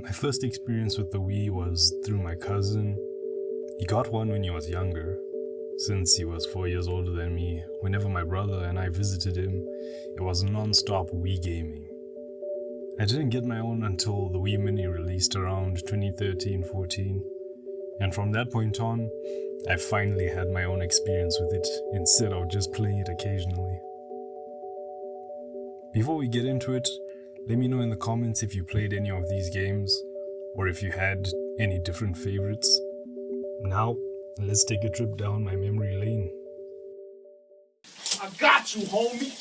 My first experience with the Wii was through my cousin. He got one when he was younger. Since he was 4 years older than me, whenever my brother and I visited him, it was non-stop Wii gaming. I didn't get my own until the Wii Mini released around 2013-14, and from that point on, I finally had my own experience with it instead of just playing it occasionally. Before we get into it, let me know in the comments if you played any of these games, or if you had any different favorites. Now, let's take a trip down my memory lane. I got you, homie!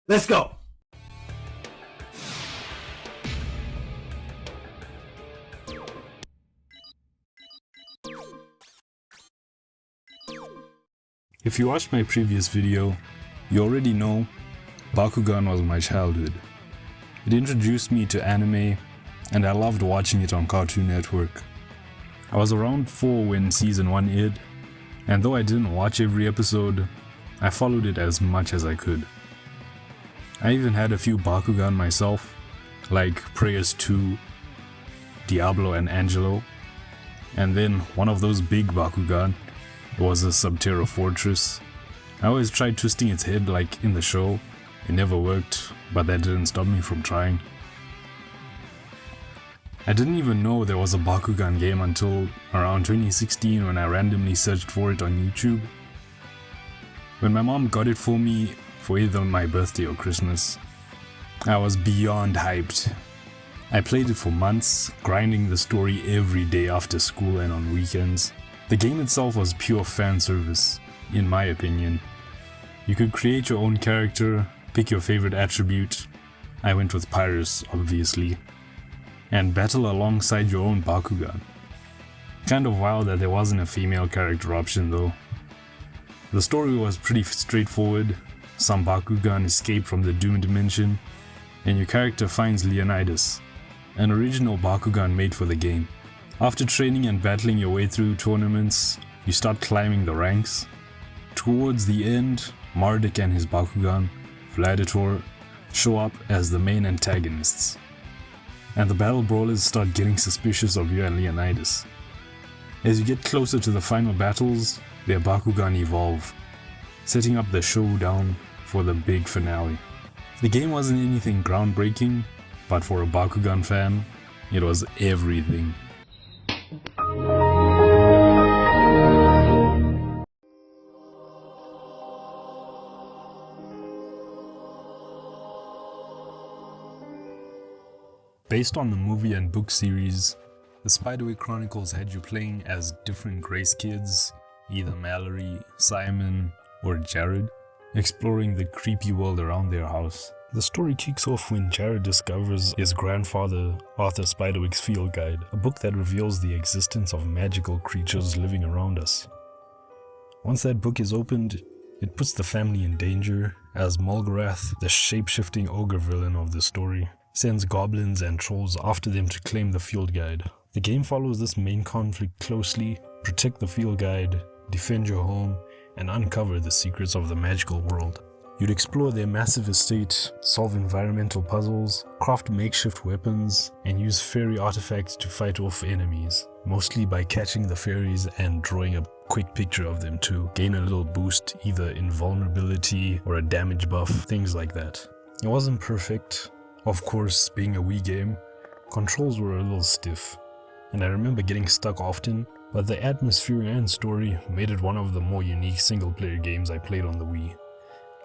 Let's go! If you watched my previous video, you already know Bakugan was my childhood. It introduced me to anime, and I loved watching it on Cartoon Network. I was around 4 when season 1 aired, and though I didn't watch every episode, I followed it as much as I could. I even had a few Bakugan myself, like Prayers 2, Diablo and Angelo, and then one of those big Bakugan. It was a Sub-Terra Fortress. I always tried twisting its head like in the show. It never worked, but that didn't stop me from trying. I didn't even know there was a Bakugan game until around 2016 when I randomly searched for it on YouTube. When my mom got it for me for either my birthday or Christmas, I was beyond hyped. I played it for months, grinding the story every day after school and on weekends. The game itself was pure fan service, in my opinion. You could create your own character, pick your favorite attribute. I went with Pyrus, obviously. And battle alongside your own Bakugan. Kind of wild that there wasn't a female character option though. The story was pretty straightforward. Some Bakugan escape from the Doom Dimension, and your character finds Leonidas, an original Bakugan made for the game. After training and battling your way through tournaments, you start climbing the ranks. Towards the end, Marduk and his Bakugan, Vladitor, show up as the main antagonists. And the battle brawlers start getting suspicious of you and Leonidas. As you get closer to the final battles, their Bakugan evolve, setting up the showdown for the big finale. The game wasn't anything groundbreaking, but for a Bakugan fan, it was everything. Based on the movie and book series, the Spiderwick Chronicles had you playing as different Grace kids, either Mallory, Simon, or Jared, exploring the creepy world around their house. The story kicks off when Jared discovers his grandfather, Arthur Spiderwick's field guide, a book that reveals the existence of magical creatures living around us. Once that book is opened, it puts the family in danger, as Mulgarath, the shape-shifting ogre villain of the story, sends goblins and trolls after them to claim the field guide. The game follows this main conflict closely: protect the field guide, defend your home, and uncover the secrets of the magical world. You'd explore their massive estate, solve environmental puzzles, craft makeshift weapons, and use fairy artifacts to fight off enemies, mostly by catching the fairies and drawing a quick picture of them to gain a little boost, either in vulnerability or a damage buff, things like that. It wasn't perfect. Of course, being a Wii game, controls were a little stiff, and I remember getting stuck often, but the atmosphere and story made it one of the more unique single-player games I played on the Wii,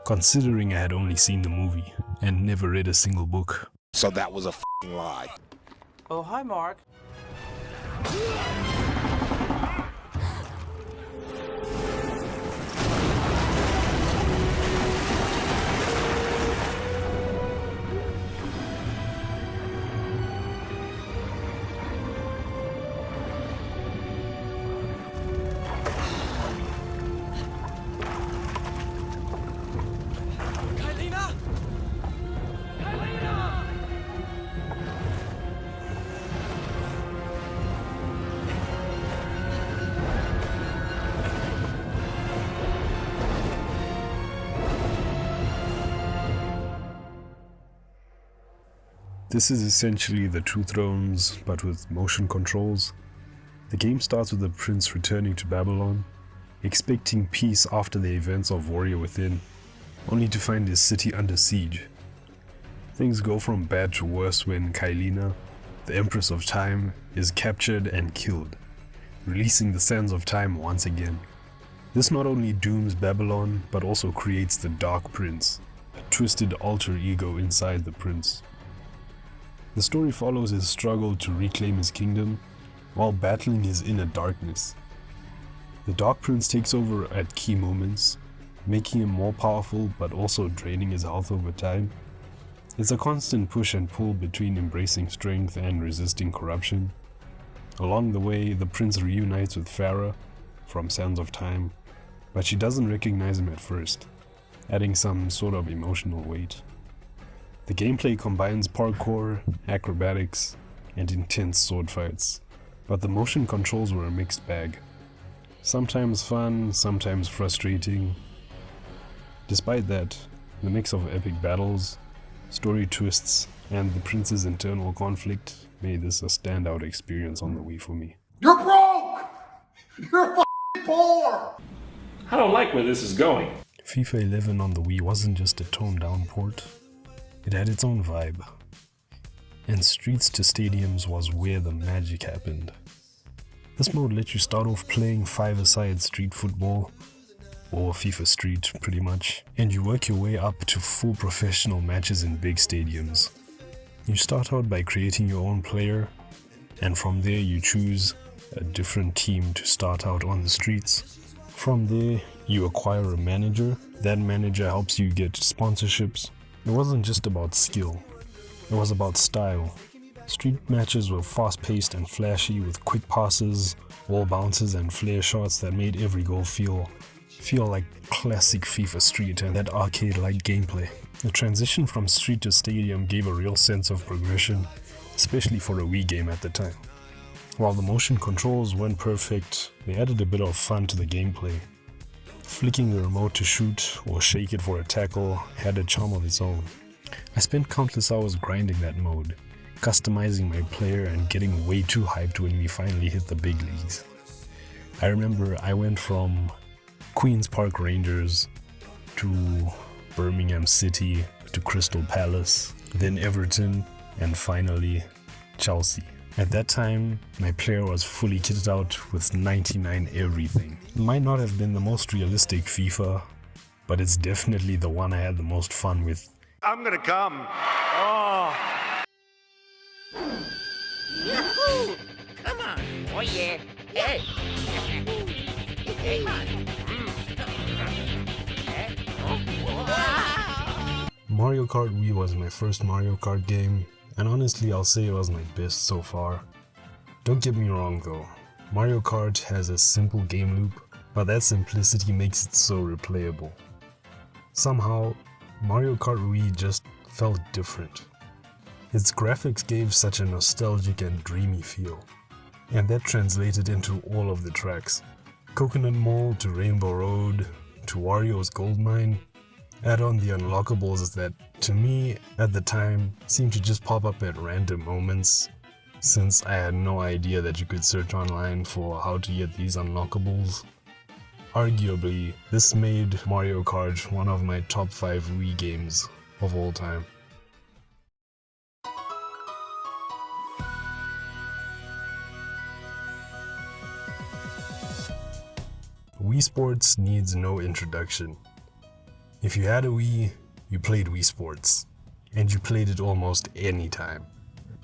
considering I had only seen the movie and never read a single book. So that was a f***ing lie. Oh, hi, Mark. This is essentially the Two Thrones, but with motion controls. The game starts with the prince returning to Babylon, expecting peace after the events of Warrior Within, only to find his city under siege. Things go from bad to worse when Kylina, the Empress of Time, is captured and killed, releasing the Sands of Time once again. This not only dooms Babylon, but also creates the Dark Prince, a twisted alter ego inside the prince. The story follows his struggle to reclaim his kingdom while battling his inner darkness. The Dark Prince takes over at key moments, making him more powerful but also draining his health over time. It's a constant push and pull between embracing strength and resisting corruption. Along the way, the prince reunites with Farah from Sands of Time, but she doesn't recognize him at first, adding some sort of emotional weight. The gameplay combines parkour, acrobatics, and intense sword fights, but the motion controls were a mixed bag. Sometimes fun, sometimes frustrating. Despite that, the mix of epic battles, story twists, and the prince's internal conflict made this a standout experience on the Wii for me. You're broke! You're f***ing poor! I don't like where this is going. FIFA 11 on the Wii wasn't just a toned-down port, it had its own vibe. And Streets to Stadiums was where the magic happened. This mode let you start off playing five-a-side street football, or FIFA Street pretty much, and you work your way up to full professional matches in big stadiums. You start out by creating your own player, and from there you choose a different team to start out on the streets. From there, you acquire a manager. That manager helps you get sponsorships. It wasn't just about skill, it was about style. Street matches were fast-paced and flashy with quick passes, wall bounces and flare shots that made every goal feel like classic FIFA Street and that arcade-like gameplay. The transition from street to stadium gave a real sense of progression, especially for a Wii game at the time. While the motion controls weren't perfect, they added a bit of fun to the gameplay. Flicking the remote to shoot or shake it for a tackle had a charm of its own. I spent countless hours grinding that mode, customizing my player and getting way too hyped when we finally hit the big leagues. I remember I went from Queen's Park Rangers to Birmingham City to Crystal Palace, then Everton, and finally Chelsea. At that time, my player was fully kitted out with 99 everything. It might not have been the most realistic FIFA, but it's definitely the one I had the most fun with. I'm gonna come. Oh. Yahoo! Come on. Oh yeah. Hey. Hey. Mario Kart Wii was my first Mario Kart game, and honestly I'll say it was my best so far. Don't get me wrong though, Mario Kart has a simple game loop, but that simplicity makes it so replayable. Somehow, Mario Kart Wii just felt different. Its graphics gave such a nostalgic and dreamy feel, and that translated into all of the tracks. Coconut Mall to Rainbow Road to Wario's Gold Mine. Add on the unlockables that, to me, at the time, seemed to just pop up at random moments, since I had no idea that you could search online for how to get these unlockables. Arguably, this made Mario Kart one of my top 5 Wii games of all time. Wii Sports needs no introduction. If you had a Wii, you played Wii Sports, and you played it almost any time.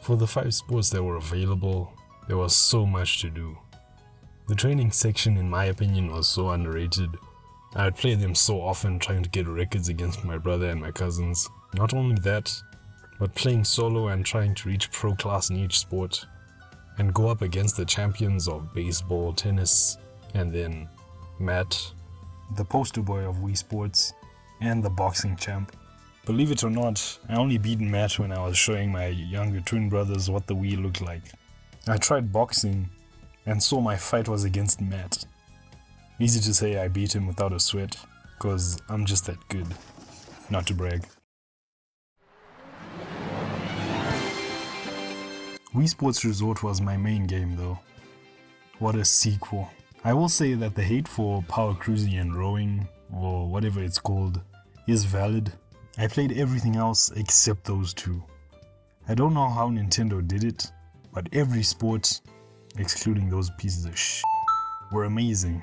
For the 5 sports that were available, there was so much to do. The training section, in my opinion, was so underrated. I would play them so often trying to get records against my brother and my cousins. Not only that, but playing solo and trying to reach pro class in each sport, and go up against the champions of baseball, tennis, and then Matt, the poster boy of Wii Sports, and the boxing champ. Believe it or not, I only beat Matt when I was showing my younger twin brothers what the Wii looked like. I tried boxing and saw my fight was against Matt. Easy to say I beat him without a sweat, cause I'm just that good. Not to brag. Wii Sports Resort was my main game though. What a sequel. I will say that the hate for power cruising and rowing, or whatever it's called, is valid. I played everything else except those two. I don't know how Nintendo did it, but every sport, excluding those pieces of shit, were amazing.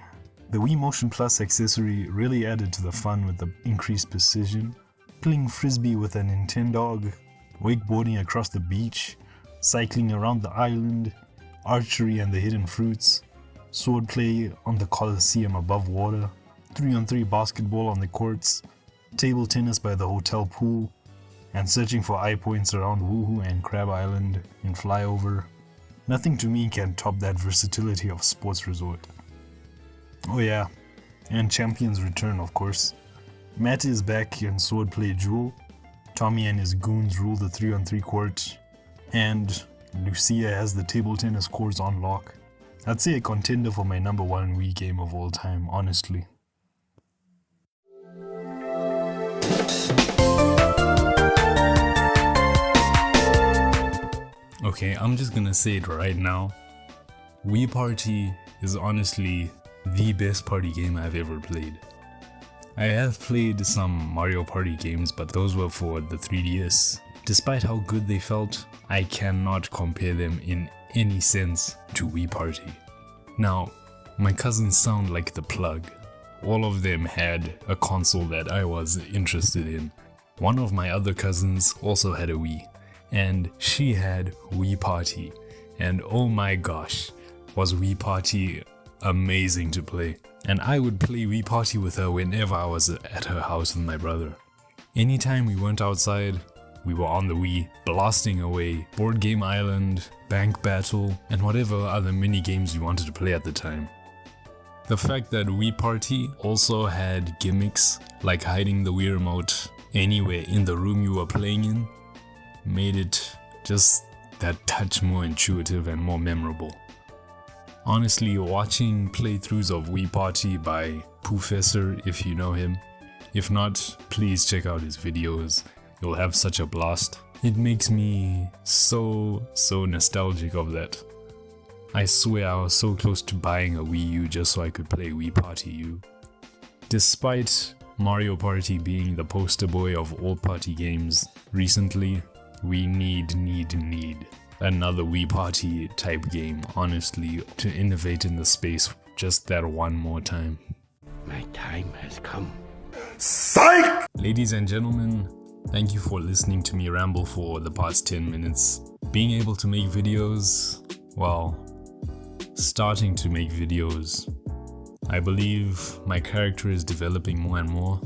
The Wii Motion Plus accessory really added to the fun with the increased precision, playing frisbee with a Nintendog, wakeboarding across the beach, cycling around the island, archery and the hidden fruits, swordplay on the Coliseum above water, 3-on-3 basketball on the courts, table tennis by the hotel pool, and searching for eye points around Woohoo and Crab Island in Flyover. Nothing to me can top that versatility of Sports Resort. Oh yeah, and Champions return of course. Matt is back in Swordplay Jewel, Tommy and his goons rule the 3-on-3 court, and Lucia has the table tennis courts on lock. I'd say a contender for my number one Wii game of all time, honestly. Okay, I'm just gonna say it right now. Wii Party is honestly the best party game I've ever played. I have played some Mario Party games, but those were for the 3DS. Despite how good they felt, I cannot compare them in any sense to Wii Party. Now, my cousins sound like the plug. All of them had a console that I was interested in. One of my other cousins also had a Wii, and she had Wii Party. And oh my gosh, was Wii Party amazing to play. And I would play Wii Party with her whenever I was at her house with my brother. Anytime we went outside, we were on the Wii, blasting away Board Game Island, Bank Battle, and whatever other mini games we wanted to play at the time. The fact that Wii Party also had gimmicks like hiding the Wii Remote anywhere in the room you were playing in made it just that touch more intuitive and more memorable. Honestly, watching playthroughs of Wii Party by Poofessor, if you know him. If not, please check out his videos. You'll have such a blast. It makes me so nostalgic of that. I swear I was so close to buying a Wii U just so I could play Wii Party U. Despite Mario Party being the poster boy of all party games, recently we need another Wii Party type game, honestly, to innovate in the space just that one more time. My time has come. Psych! Ladies and gentlemen, thank you for listening to me ramble for the past 10 minutes. Being able to make videos, well, starting to make videos. I believe my character is developing more and more.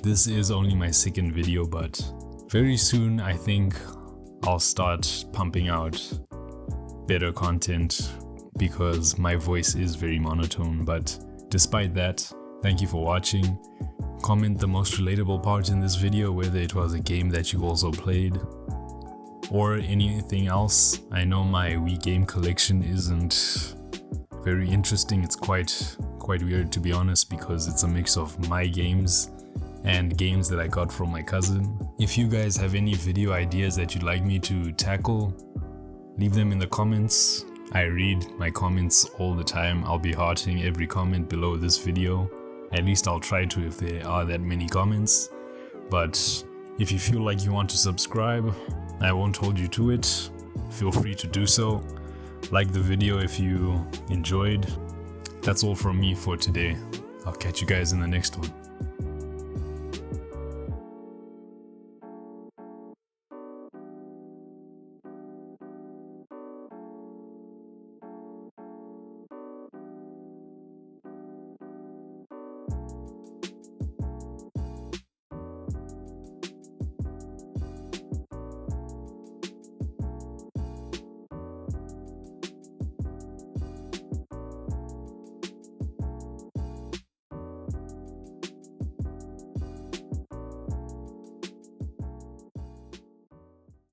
This is only my second video, but very soon I think I'll start pumping out better content because my voice is very monotone. But despite that, thank you for watching. Comment the most relatable part in this video, whether it was a game that you also played or anything else. I know my Wii game collection isn't very interesting. It's quite weird, to be honest, because it's a mix of my games and games that I got from my cousin. If you guys have any video ideas that you'd like me to tackle, leave them in the comments. I read my comments all the time. I'll be hearting every comment below this video. At least I'll try to if there are that many comments. But if you feel like you want to subscribe, I won't hold you to it. Feel free to do so. Like the video if you enjoyed. That's all from me for today. I'll catch you guys in the next one.